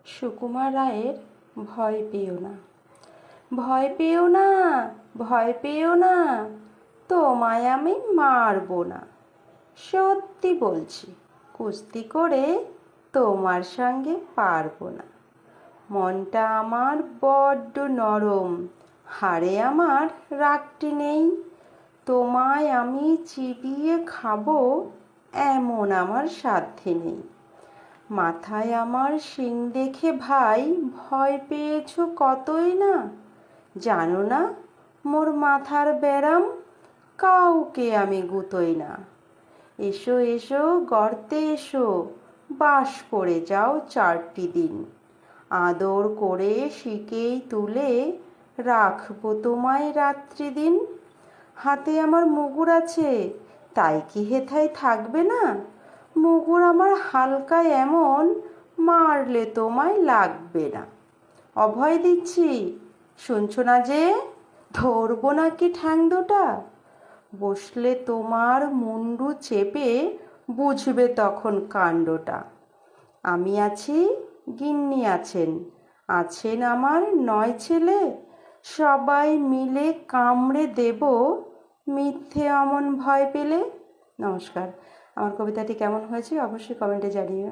সুকুমার রায়ের ভয় পেও না। ভয় পেও না, ভয় পেও না, তোমায় আমি মারবো না। সত্যি বলছি, কুস্তি করে তোমার সঙ্গে পারবো না। মনটা আমার বড্ড নরম, হাড়ে আমার রাগটি নেই। তোমায় আমি চিবিয়ে খাবো এমন আমার সাধ্যে নেই। মাথায় আমার শিং দেখে ভাই ভয় পেয়েছো কতই না। জানো না মোর মাথার ব্যারাম, কাউকে আমি গুতোই না। এসো এসো গর্তে এসো, বাস করে যাও 4টি দিন। আদর করে শিকেই তুলে রাখবো তোমায় রাত্রি দিন। হাতে আমার মুগুর আছে, তাই কি হেথায় থাকবে না? মুগুর আমার হালকা এমন, মারলে তোমায় লাগবে না। অভয় দিচ্ছি, শুনছো না যে? ধরবো নাকি ঠ্যাং দুটা? বসলে তোমার মুন্ডু চেপে বুঝবে তখন কাণ্ডটা। আমি আছি, গিন্নি আছেন, আছেন আমার 9 ছেলে। সবাই মিলে কামড়ে দেব মিথ্যে অমন ভয় পেলে। নমস্কার। আমার কবিতাটি কেমন হয়েছে অবশ্যই কমেন্টে জানিও।